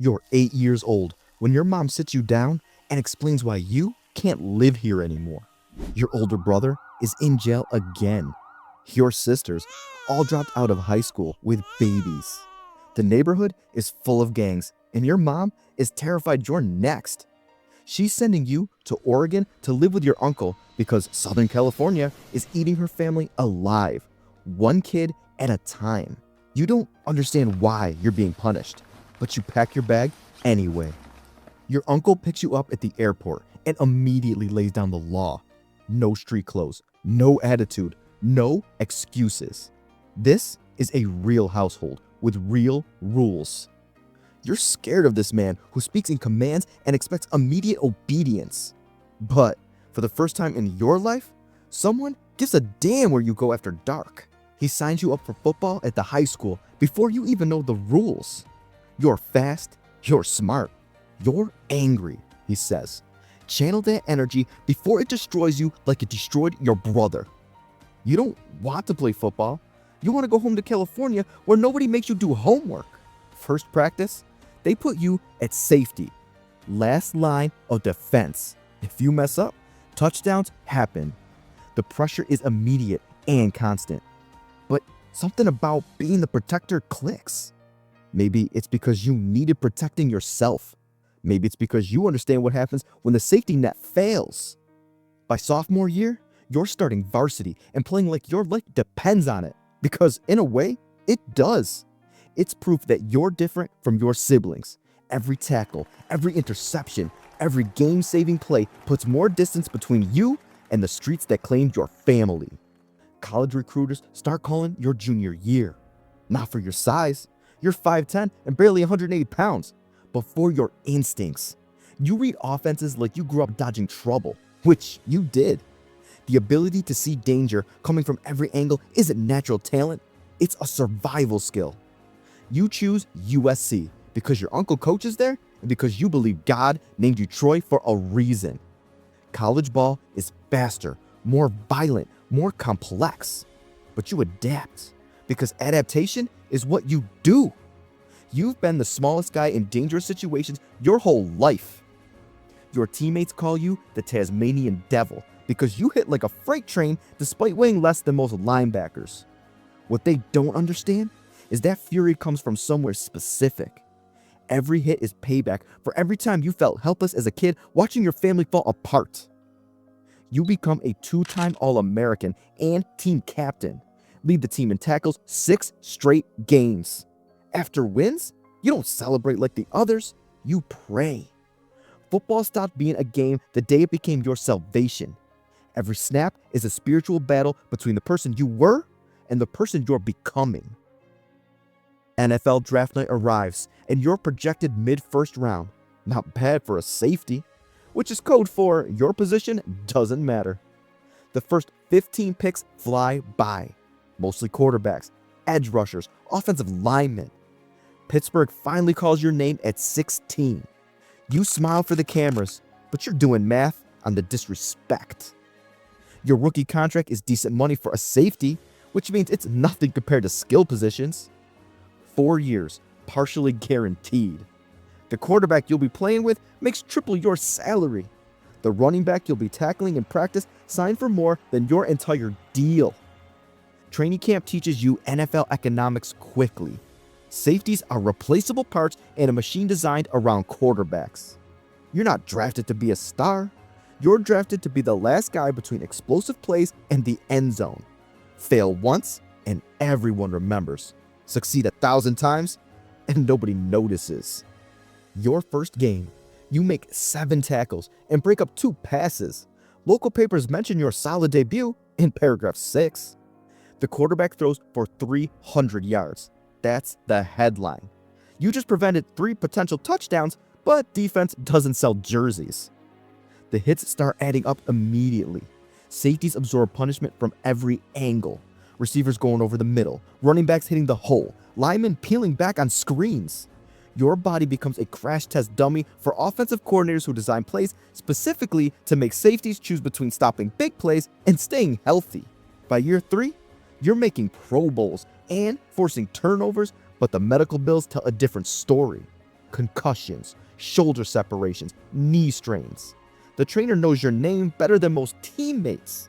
You're 8 years old when your mom sits you down and explains why you can't live here anymore. Your older brother is in jail again. Your sisters all dropped out of high school with babies. The neighborhood is full of gangs, and your mom is terrified you're next. She's sending you to Oregon to live with your uncle because Southern California is eating her family alive, one kid at a time. You don't understand why you're being punished, but you pack your bag anyway. Your uncle picks you up at the airport and immediately lays down the law. No street clothes, no attitude, no excuses. This is a real household with real rules. You're scared of this man who speaks in commands and expects immediate obedience. But for the first time in your life, someone gives a damn where you go after dark. He signs you up for football at the high school before you even know the rules. You're fast, you're smart, you're angry, he says. Channel that energy before it destroys you like it destroyed your brother. You don't want to play football. You want to go home to California where nobody makes you do homework. First practice, they put you at safety. Last line of defense. If you mess up, touchdowns happen. The pressure is immediate and constant. But something about being the protector clicks. Maybe it's because you needed protecting yourself. Maybe it's because you understand what happens when the safety net fails. By sophomore year, you're starting varsity and playing like your life depends on it. Because in a way, it does. It's proof that you're different from your siblings. Every tackle, every interception, every game-saving play puts more distance between you and the streets that claimed your family. College recruiters start calling your junior year. Not for your size. You're 5'10 and barely 180 pounds. But for your instincts. You read offenses like you grew up dodging trouble, which you did. The ability to see danger coming from every angle isn't natural talent, it's a survival skill. You choose USC because your uncle coaches there and because you believe God named you Troy for a reason. College ball is faster, more violent, more complex. But you adapt because adaptation is what you do. You've been the smallest guy in dangerous situations your whole life. Your teammates call you the Tasmanian Devil because you hit like a freight train despite weighing less than most linebackers. What they don't understand is that fury comes from somewhere specific. Every hit is payback for every time you felt helpless as a kid watching your family fall apart. You become a 2-time All-American and team captain. Lead the team in tackles 6 straight games. After wins, you don't celebrate like the others, you pray. Football stopped being a game the day it became your salvation. Every snap is a spiritual battle between the person you were and the person you're becoming. NFL draft night arrives and you're projected mid-first round. Not bad for a safety, which is code for your position doesn't matter. The first 15 picks fly by, mostly quarterbacks, edge rushers, offensive linemen. Pittsburgh finally calls your name at 16. You smile for the cameras, but you're doing math on the disrespect. Your rookie contract is decent money for a safety, which means it's nothing compared to skill positions. 4 years, partially guaranteed. The quarterback you'll be playing with makes triple your salary. The running back you'll be tackling in practice signed for more than your entire deal. Training camp teaches you NFL economics quickly. Safeties are replaceable parts in a machine designed around quarterbacks. You're not drafted to be a star. You're drafted to be the last guy between explosive plays and the end zone. Fail once and everyone remembers. Succeed 1,000 times and nobody notices. Your first game, you make 7 tackles and break up 2 passes. Local papers mention your solid debut in paragraph 6. The quarterback throws for 300 yards. That's the headline. You just prevented 3 potential touchdowns, but defense doesn't sell jerseys. The hits start adding up immediately. Safeties absorb punishment from every angle. Receivers going over the middle, running backs hitting the hole, linemen peeling back on screens. Your body becomes a crash test dummy for offensive coordinators who design plays specifically to make safeties choose between stopping big plays and staying healthy. By year 3, you're making Pro Bowls and forcing turnovers, but the medical bills tell a different story. concussions, shoulder separations, knee strains. The trainer knows your name better than most teammates.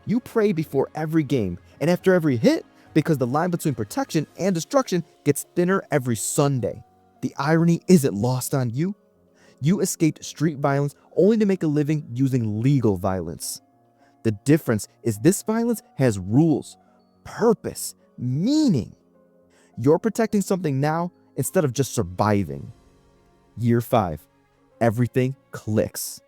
You pray before every game and after every hit because the line between protection and destruction gets thinner every Sunday. The irony isn't lost on you. You escaped street violence only to make a living using legal violence. The difference is this violence has rules, purpose, meaning. You're protecting something now instead of just surviving. Year 5. Everything clicks.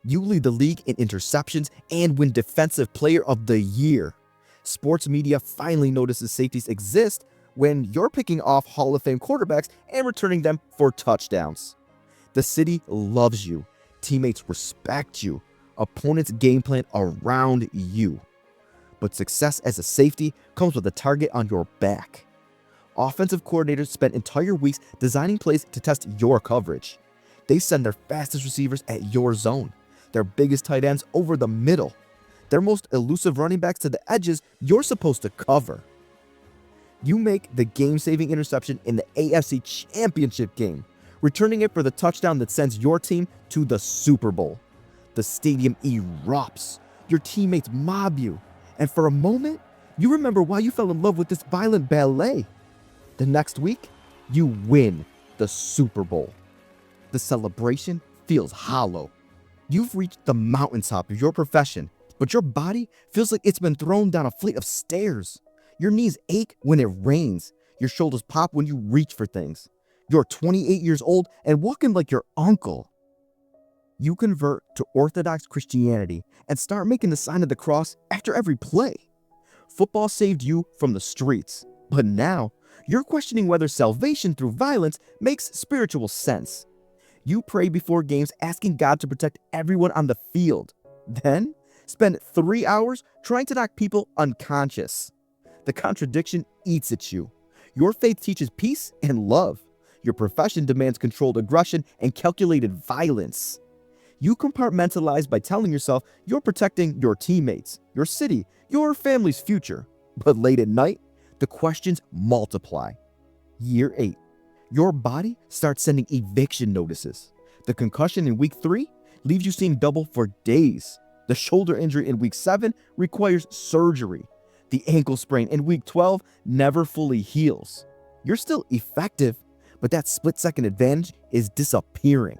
You lead the league in interceptions and win Defensive Player of the Year. Sports media finally notices safeties exist when you're picking off Hall of Fame quarterbacks and returning them for touchdowns. The city loves you. Teammates respect you. Opponents game plan around you. But success as a safety comes with a target on your back. Offensive coordinators spend entire weeks designing plays to test your coverage. They send their fastest receivers at your zone, their biggest tight ends over the middle, their most elusive running backs to the edges you're supposed to cover. You make the game-saving interception in the AFC Championship game, returning it for the touchdown that sends your team to the Super Bowl. The stadium erupts, your teammates mob you, and for a moment, you remember why you fell in love with this violent ballet. The next week, you win the Super Bowl. The celebration feels hollow. You've reached the mountaintop of your profession, but your body feels like it's been thrown down a flight of stairs. Your knees ache when it rains. Your shoulders pop when you reach for things. You're 28 years old and walking like your uncle. You convert to Orthodox Christianity and start making the sign of the cross after every play. Football saved you from the streets, but now you're questioning whether salvation through violence makes spiritual sense. You pray before games asking God to protect everyone on the field. Then spend 3 hours trying to knock people unconscious. The contradiction eats at you. Your faith teaches peace and love. Your profession demands controlled aggression and calculated violence. You compartmentalize by telling yourself you're protecting your teammates, your city, your family's future. But late at night, the questions multiply. Year 8. Your body starts sending eviction notices. The concussion in week 3 leaves you seeing double for days. The shoulder injury in week 7 requires surgery. The ankle sprain in week 12 never fully heals. You're still effective, but that split-second advantage is disappearing.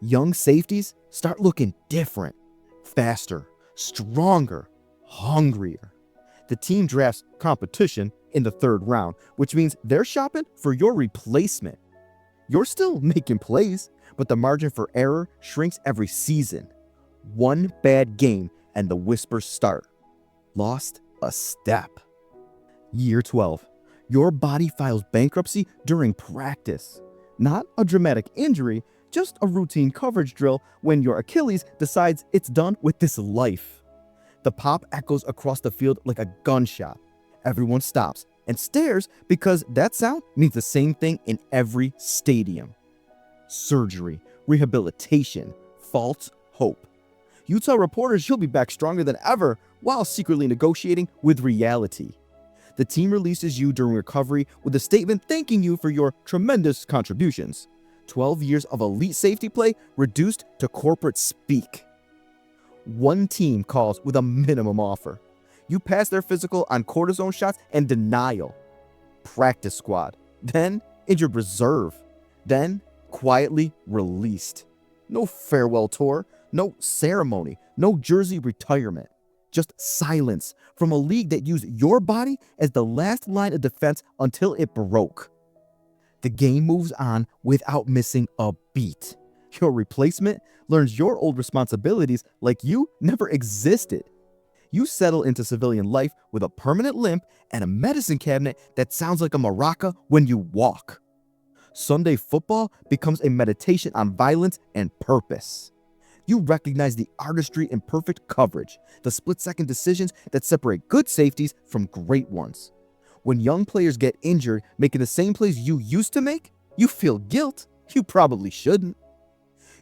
Young safeties start looking different, faster, stronger, hungrier. The team drafts competition in the 3rd round, which means they're shopping for your replacement. You're still making plays, but the margin for error shrinks every season. One bad game and the whispers start. Lost a step. Year 12. Your body files bankruptcy during practice. Not a dramatic injury, just a routine coverage drill when your Achilles decides it's done with this life. The pop echoes across the field like a gunshot. Everyone stops and stares because that sound means the same thing in every stadium. Surgery, rehabilitation, false hope. You tell reporters you'll be back stronger than ever while secretly negotiating with reality. The team releases you during recovery with a statement thanking you for your tremendous contributions. 12 years of elite safety play reduced to corporate speak. One team calls with a minimum offer. You pass their physical on cortisone shots and denial. Practice squad. Then injured reserve. Then quietly released. No farewell tour, no ceremony, no jersey retirement. Just silence from a league that used your body as the last line of defense until it broke. The game moves on without missing a beat. Your replacement learns your old responsibilities like you never existed. You settle into civilian life with a permanent limp and a medicine cabinet that sounds like a maraca when you walk. Sunday football becomes a meditation on violence and purpose. You recognize the artistry in perfect coverage, the split-second decisions that separate good safeties from great ones. When young players get injured making the same plays you used to make, you feel guilt you probably shouldn't.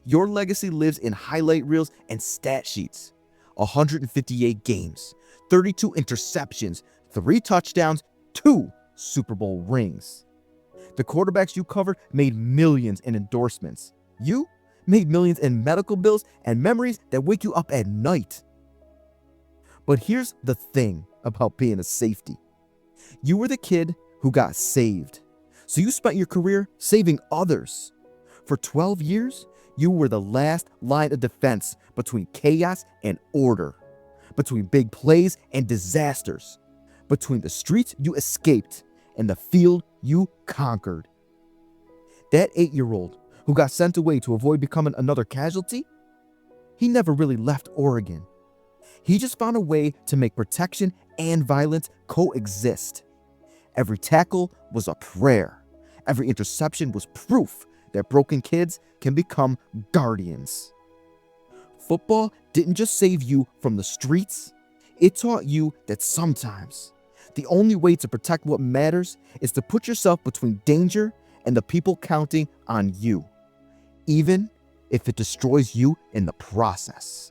Your legacy lives in highlight reels and stat sheets. 158 games, 32 interceptions, 3 touchdowns, 2 Super Bowl rings. The quarterbacks you covered made millions in endorsements. You made millions in medical bills and memories that wake you up at night. But here's the thing about being a safety. You were the kid who got saved. So you spent your career saving others. For 12 years, you were the last line of defense between chaos and order, between big plays and disasters, between the streets you escaped and the field you conquered. That 8-year-old who got sent away to avoid becoming another casualty, he never really left Oregon. He just found a way to make protection and violence coexist. Every tackle was a prayer. Every interception was proof that broken kids can become guardians. Football didn't just save you from the streets, it taught you that sometimes the only way to protect what matters is to put yourself between danger and the people counting on you, even if it destroys you in the process.